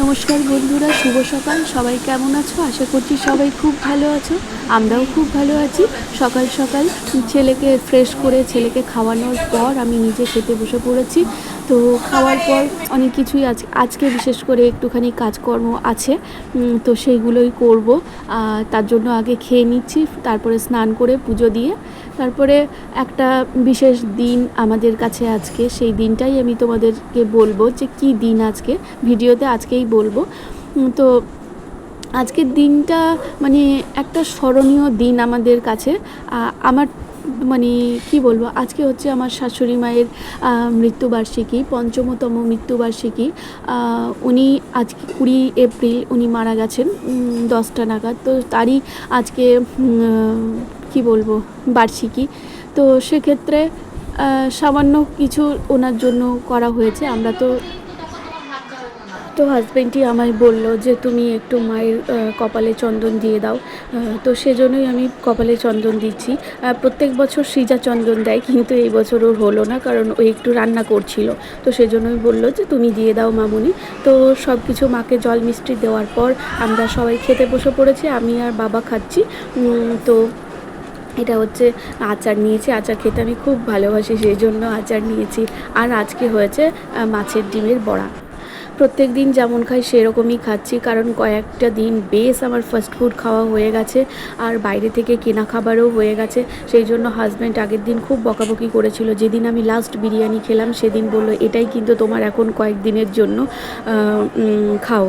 নমস্কার বন্ধুরা, শুভ সকাল। সবাই কেমন আছো? আশা করছি সবাই খুব ভালো আছো। আমরাও খুব ভালো আছি। সকাল সকাল ছেলেকে ফ্রেশ করে ছেলেকে খাওয়ানোর পর আমি নিজে খেতে বসে পড়েছি। তো খাওয়ার পর অনেক কিছুই আজকে বিশেষ করে একটুখানি কাজকর্ম আছে, তো সেইগুলোই করব। তার জন্য আগে খেয়ে নিচ্ছি, তারপরে স্নান করে পুজো দিয়ে তারপরে একটা বিশেষ দিন আমাদের কাছে আজকে, সেই দিনটাই আমি তোমাদেরকে বলবো যে কী দিন আজকে, ভিডিওতে আজকেই বলবো। তো আজকের দিনটা মানে একটা স্মরণীয় দিন আমাদের কাছে। আমার মানে কি বলবো, আজকে হচ্ছে আমার শাশুড়ি মায়ের মৃত্যুবার্ষিকী, পঞ্চমতম মৃত্যুবার্ষিকী। উনি আজকে 20 এপ্রিল উনি মারা গেছেন 10টা নাগাদ। তো তারই আজকে কি বলবো বার্ষিকী। তো সেক্ষেত্রে সামান্য কিছু ওনার জন্য করা হয়েছে। আমরা তো হাজব্যান্ডই আমায় বলল যে তুমি একটু মায়ের কপালে চন্দন দিয়ে দাও। তো সেজন্যই আমি কপালে চন্দন দিচ্ছি। প্রত্যেক বছর সৃজা চন্দন দেয়, কিন্তু এই বছর ওর হলো না, কারণ ও একটু রান্না করছিল। তো সেজন্যই বললো যে তুমি দিয়ে দাও মামুনি। তো সব কিছু মাকে জল মিষ্টি দেওয়ার পর আমরা সবাই খেতে বসে পড়েছি। আমি আর বাবা খাচ্ছি। তো এটা হচ্ছে আচার নিয়েছি। আচার খেতে আমি খুব ভালোবাসি, সেই জন্য আচার নিয়েছি। আর আজকে হয়েছে মাছের ডিমের বড়া। প্রত্যেক দিন যেমন খাই সেরকমই খাচ্ছি, কারণ কয়েকটা দিন বেশ আমার ফাস্ট ফুড খাওয়া হয়ে গেছে, আর বাইরে থেকে কেনা খাবারও হয়ে গেছে। সেই জন্য হাজব্যান্ড আগের দিন খুব বকাবকি করেছিল। যেদিন আমি লাস্ট বিরিয়ানি খেলাম সেদিন বলল এটাই কিন্তু তোমার এখন কয়েকদিনের জন্য খাও,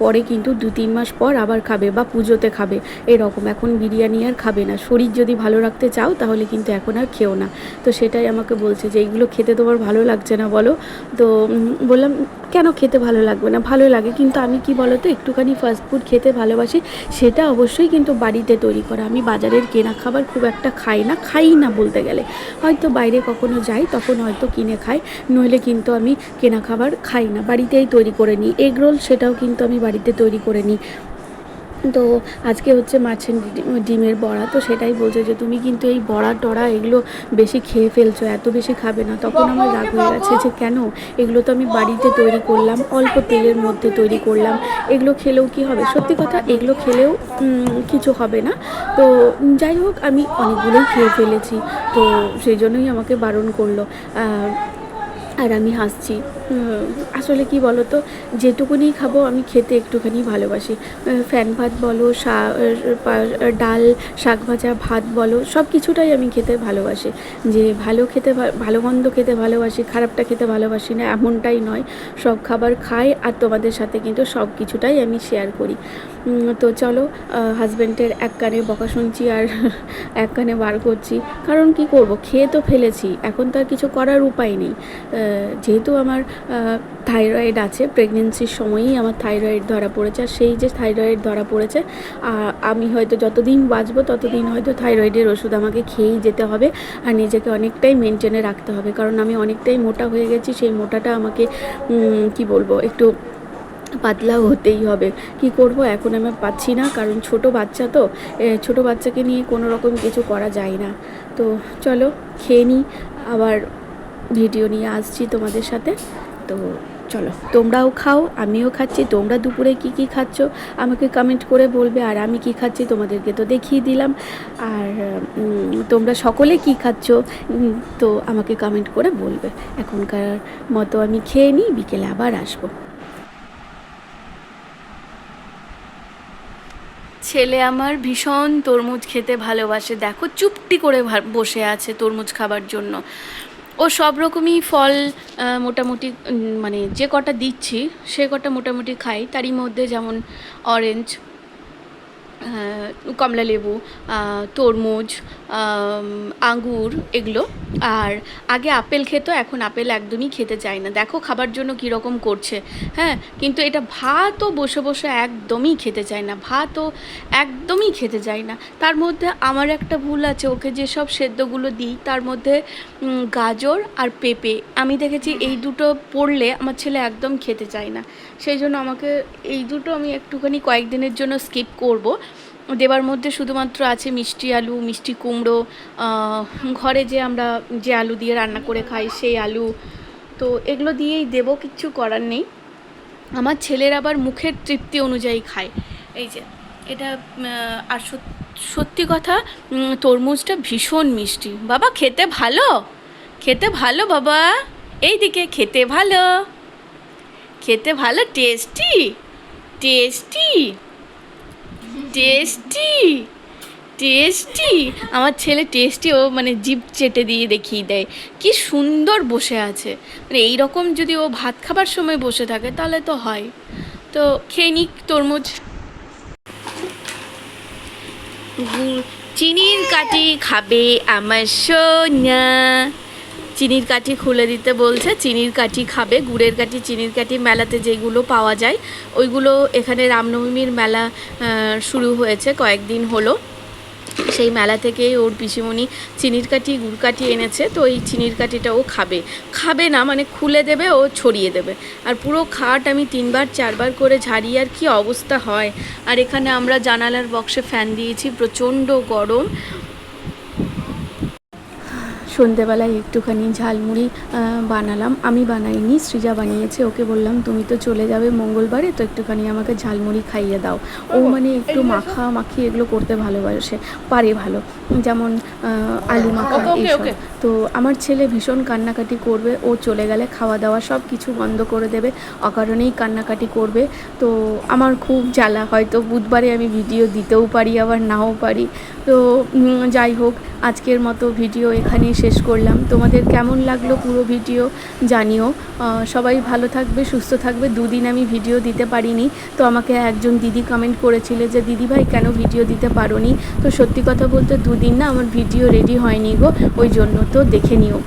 পরে কিন্তু 2-3 মাস পর আবার খাবে বা পুজোতে খাবে, এরকম। এখন বিরিয়ানি আর খাবে না। শরীর যদি ভালো রাখতে চাও তাহলে কিন্তু এখন আর খেও না। তো সেটাই আমাকে বলছে যে এইগুলো খেতে তোমার ভালো লাগছে না বলো? তো বললাম কেন খেতে ভালো লাগবে না, ভালো লাগে। কিন্তু আমি কি বলো তো, একটুখানি ফাস্টফুড খেতে ভালোবাসি, সেটা অবশ্যই কিন্তু বাড়িতে তৈরি করা। আমি বাজারের কেনা খাবার খুব একটা খাই না বলতে গেলে। হয়তো বাইরে কখনো যাই তখন হয়তো কিনে খাই, নইলে কিন্তু আমি কেনা খাবার খাই না, বাড়িতেই তৈরি করে নিই। এগ রোল সেটাও কিন্তু আমি বাড়িতে তৈরি করে নিই। তো আজকে হচ্ছে মাছের ডিমের বড়া। তো সেটাই বলছে যে তুমি কিন্তু এই বড়া টড়া এগুলো বেশি খেয়ে ফেলছো, এত বেশি খাবে না। তখন আমার রাগ হয়ে গেছে যে কেন, এগুলো তো আমি বাড়িতে তৈরি করলাম, অল্প তেলের মধ্যে তৈরি করলাম, এগুলো খেলেও কি হবে? সত্যি কথা, এগুলো খেলেও কিছু হবে না। তো যাই হোক, আমি অনেকগুলোই খেয়ে ফেলেছি। তো সেই জন্যই আমাকে বারণ করলো। আর আমি হাসছি। আসলে কি বলো তো, যেটুকুনি খাবো আমি খেতে একটুখানি ভালোবাসি। ফ্যান ভাত বলো, ডাল, শাক ভাজা ভাত বলো, সব কিছুটাই আমি খেতে ভালোবাসি। যে ভালো মন্দ খেতে ভালোবাসি, খারাপটা খেতে ভালোবাসি না এমনটাই নয়। সব খাবার খাই, আর তোমাদের সাথে কিন্তু সব কিছুটাই আমি শেয়ার করি। তো চলো, হাজব্যান্ডের এক কানে বকা শুনছি আর এক কানে বার করছি। কারণ কি করব, খেয়ে তো ফেলেছি, এখন তো আর কিছু করার উপায় নেই। যেহেতু আমার থাইরয়েড আছে, প্রেগনেন্সির সময়ই আমার থাইরয়েড ধরা পড়েছে। আর সেই যে থাইরয়েড ধরা পড়েছে, আমি হয়তো যতদিন বাঁচবো ততদিন হয়তো থাইরয়েডের ওষুধ আমাকে খেয়েই যেতে হবে। আর নিজেকে অনেকটাই মেনটেনে রাখতে হবে, কারণ আমি অনেকটাই মোটা হয়ে গেছি। সেই মোটাটা আমাকে কি বলবো, একটু পাতলাও হতেই হবে। কি করব, এখন আমি পাচ্ছি না, কারণ ছোট বাচ্চা তো, ছোট বাচ্চাকে নিয়ে কোনো রকম কিছু করা যায় না। তো চলো খেয়ে নিই, আবার ভিডিও নিয়ে আসছি তোমাদের সাথে। তো চলো, তোমরাও খাও, আমিও খাচ্ছি। তোমরা দুপুরে কি কি খাচ্ছ আমাকে কমেন্ট করে বলবে, আর আমি কি খাচ্ছি তোমাদেরকে তো দেখিয়ে দিলাম। আর তোমরা সকলে কি খাচ্ছ তো আমাকে কমেন্ট করে বলবে। এখনকার মতো আমি খেয়ে নিই, বিকেলে আবার আসবো। ছেলে আমার ভীষণ তরমুজ খেতে ভালোবাসে, দেখো চুপটি করে বসে আছে তরমুজ খাবার জন্য। ও সব রকমই ফল মোটামুটি মানে যে কটা দিচ্ছি সে কটা মোটামুটি খাই। তারই মধ্যে যেমন অরেঞ্জ, কমলালেবু, তরমুজ, আঙ্গুর, এগুলো। আর আগে আপেল খেত, এখন আপেল একদমই খেতে চায় না। দেখো খাবার জন্য কীরকম করছে। হ্যাঁ, কিন্তু এটা ভাতও বসে বসে একদমই খেতে চায় না, ভাতও একদমই খেতে চায় না। তার মধ্যে আমার একটা ভুল আছে, ওকে যেসব সেদ্ধগুলো দিই তার মধ্যে গাজর আর পেঁপে আমি দেখেছি এই দুটো পড়লে আমার ছেলে একদম খেতে চায় না। সেই জন্য আমাকে এই দুটো আমি একটুখানি কয়েকদিনের জন্য স্কিপ করব। দেবার মধ্যে শুধুমাত্র আছে মিষ্টি আলু, মিষ্টি কুমড়ো, ঘরে যে আমরা যে আলু দিয়ে রান্না করে খাই সেই আলু। তো এগুলো দিয়েই দেবো, কিচ্ছু করার নেই। আমার ছেলের আবার মুখের তৃপ্তি অনুযায়ী খায়। এই যে এটা আর সত্যি কথা, তরমুজটা ভীষণ মিষ্টি। বাবা খেতে ভালো, খেতে ভালো বাবা, এইদিকে খেতে ভালো, খেতে ভালো, টেস্টি টেস্টি টেস্টি টেস্টি। আমার ছেলে টেস্টি, ও মানে জিভ চেটে দিয়ে দেখিয়ে দেয় কি সুন্দর বসে আছে। মানে এইরকম যদি ও ভাত খাবার সময় বসে থাকে তাহলে তো হয়। তো খেয়ে নিক তরমুজ। চিনির কাঠি খাবে আমার সোনা, চিনির কাঠি খুলে দিতে বলছে, চিনির কাঠি খাবে, গুড়ের কাঠি চিনির কাঠি মেলাতে যেগুলো পাওয়া যায় ওইগুলো। এখানে রামনবমীর মেলা শুরু হয়েছে কয়েকদিন হলো, সেই মেলা থেকেই ওর পিসিমণি চিনির কাঠি গুড় কাঠি এনেছে। তো এই চিনির কাঠিটা ও খাবে, খাবে না মানে খুলে দেবে ও ছড়িয়ে দেবে। আর পুরো খাট আমি 3বার 4বার করে ঝাড়ি, আর কি অবস্থা হয়। আর এখানে আমরা জানালার বক্সে ফ্যান দিয়েছি, প্রচণ্ড গরম। সন্ধেবেলায় একটুখানি ঝালমুড়ি বানালাম, আমি বানাইনি, সৃজা বানিয়েছে। ওকে বললাম তুমি তো চলে যাবে মঙ্গলবারে, তো একটুখানি আমাকে ঝালমুড়ি খাইয়ে দাও। ও মানে একটু মাখা মাখি এগুলো করতে ভালোবাসে, পারে ভালো, যেমন আলু মাখা এইসব। তো আমার ছেলে ভীষণ কান্নাকাটি করবে, ও চলে গেলে খাওয়া দাওয়া সব কিছু বন্ধ করে দেবে, অকারণেই কান্নাকাটি করবে। তো আমার খুব জ্বালা, হয়তো বুধবারে আমি ভিডিও দিতেও পারি আবার নাও পারি। তো যাই হোক, আজকের মতো ভিডিও এখানেই শেষ করলাম। তোমাদের কেমন লাগলো পুরো ভিডিও জানিও। সবাই ভালো থাকবে, সুস্থ থাকবে। 2 দিন আমি ভিডিও দিতে পারিনি, তো আমাকে একজন দিদি কমেন্ট করেছিল যে দিদিভাই কেন ভিডিও দিতে পারোনি। তো সত্যি কথা বলতে 2 দিন না আমার ভিডিও রেডি হয়নি গো, ওই জন্য। তো দেখে নিও।